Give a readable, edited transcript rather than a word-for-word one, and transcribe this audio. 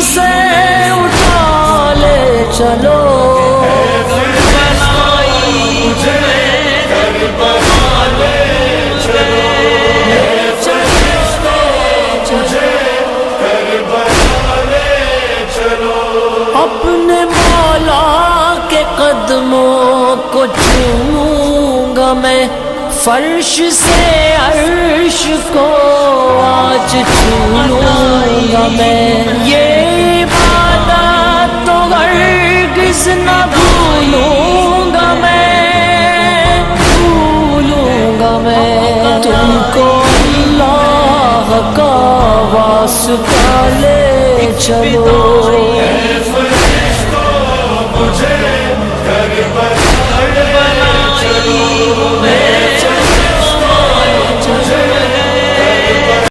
سے اٹھا لے چلو، اپنے مولا کے قدموں کو چوموں گا میں، فرش سے عرش کو آج چھو لوں گا میں، یہ عبادت تو ہرگز نہ بھولوں گا میں، بھولوں گا میں، تم کو اللہ کا واسطہ لے چلو۔